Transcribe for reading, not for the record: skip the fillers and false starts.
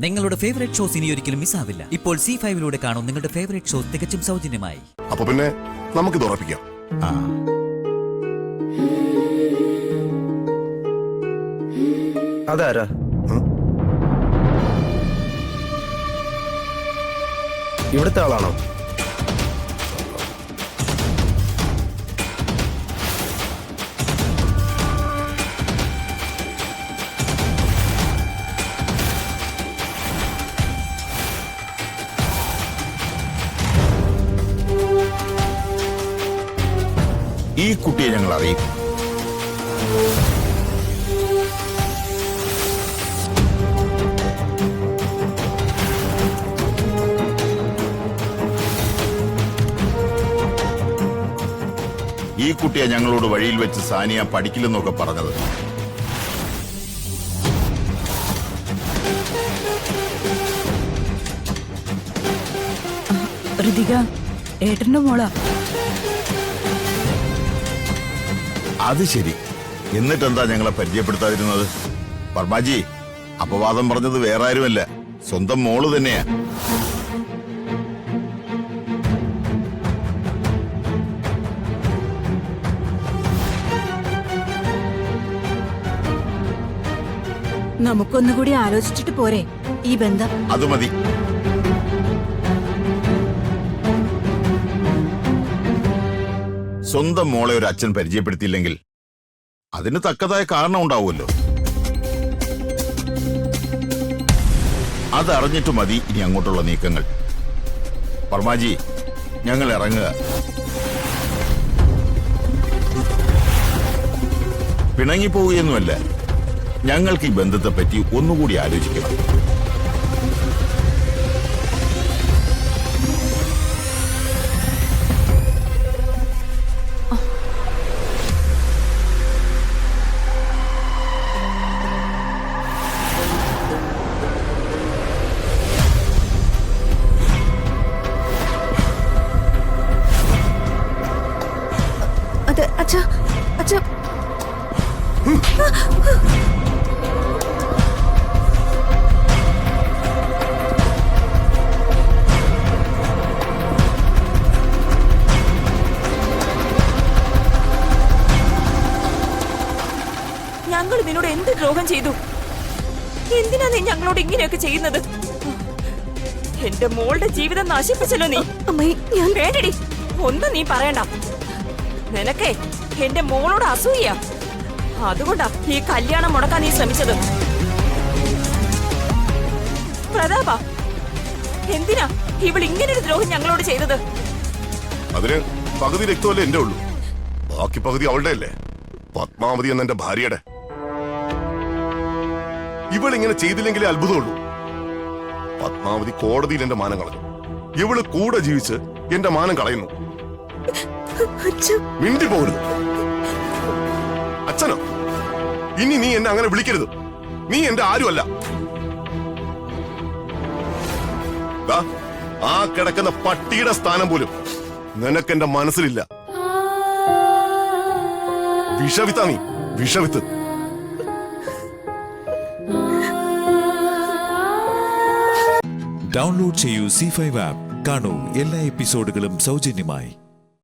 നിങ്ങളുടെ favourite shows ഇനി ഒരിക്കലും മിസ്സാവില്ല. ഇപ്പോൾ C5 കാണും നിങ്ങളുടെ ഫേവറേറ്റ് ഷോസ് തികച്ചും സൗജന്യമായി. അപ്പൊ പിന്നെ നമുക്കിത് ഉറപ്പിക്കാം. അതാരാ? ഇവിടുത്തെ ആളാണോ? ഈ കുട്ടിയെ ഞങ്ങൾ അറിയും. ഈ കുട്ടിയെ ഞങ്ങളോട് വഴിയിൽ വെച്ച് സാനിയ പഠിക്കില്ലെന്നൊക്കെ പറഞ്ഞത്. ഋതിക ഏട്ടന്റെ മോളാ. അത് ശരി. എന്നിട്ടെന്താ ഞങ്ങളെ പരിചയപ്പെടുത്താതിരുന്നത്? വർമാജി, അപവാദം പറഞ്ഞത് വേറെ ആരുമല്ല, സ്വന്തം മോള് തന്നെയാ. നമുക്കൊന്നുകൂടി ആലോചിച്ചിട്ട് പോരെ ഈ ബന്ധം? അത് മതി. സ്വന്തം മോളെ ഒരു അച്ഛൻ പരിചയപ്പെടുത്തിയില്ലെങ്കിൽ അതിന് തക്കതായ കാരണം ഉണ്ടാവുമല്ലോ. അതറിഞ്ഞിട്ട് മതി ഇനി അങ്ങോട്ടുള്ള നീക്കങ്ങൾ. വർമാജി, ഞങ്ങൾ ഇറങ്ങുക. പിണങ്ങിപ്പോവുകയൊന്നുമല്ല, ഞങ്ങൾക്ക് ഈ ബന്ധത്തെപ്പറ്റി ഒന്നുകൂടി ആലോചിക്കണം. അച്ഛാ, അച്ഛാ, ഞങ്ങൾ നിന്നോട് എന്ത് ദ്രോഹം ചെയ്തു? എന്തിനാ നീ ഞങ്ങളോട് ഇങ്ങനെയൊക്കെ ചെയ്യുന്നത്? എന്റെ മോളുടെ ജീവിതം നശിപ്പിച്ചല്ലോ നീ. അമ്മേ, ഞാൻ വേണ്ടടി, ഒന്നും നീ പറയണ്ട. നിനക്കേ എന്റെ മോളോട് അസൂയ, അതുകൊണ്ടാ ഈ കല്യാണം മുടക്കാൻ നീ ശ്രമിച്ചത്. പ്രതാപ, എന്തിനാ ഇവൾ ഇങ്ങനൊരു ദ്രോഹം ഞങ്ങളോട് ചെയ്തത്? അതിന് പകുതി രക്തമല്ലേ എന്റെ ഉള്ളൂ, ബാക്കി പകുതി അവളുടെ അല്ലേ, പത്മാവതി എന്ന എന്റെ ഭാര്യയുടെ. ഇവൾ ഇങ്ങനെ ചെയ്തില്ലെങ്കിലേ അത്ഭുതമുള്ളൂ. പത്മാവതി കോടതിയിൽ എന്റെ മാനം കളഞ്ഞു, ഇവള് കൂടെ ജീവിച്ച് എന്റെ മാനം കളയുന്നു. മിണ്ടി പോകരുത്. അച്ഛനോ? ഇനി നീ എന്നെ അങ്ങനെ വിളിക്കരുത്. നീ എന്റെ ആരുമല്ല. ആ കിടക്കുന്ന പട്ടിയുടെ സ്ഥാനം പോലും നിനക്കെന്റെ മനസ്സിലില്ല. വിഷവിത്താ നീ, വിഷവിത്ത്. ഡൗൺലോഡ് ചെയ്യൂ C5 ആപ്പ്. കാണൂ എല്ലാ എപ്പിസോഡുകളും സൗജന്യമായി.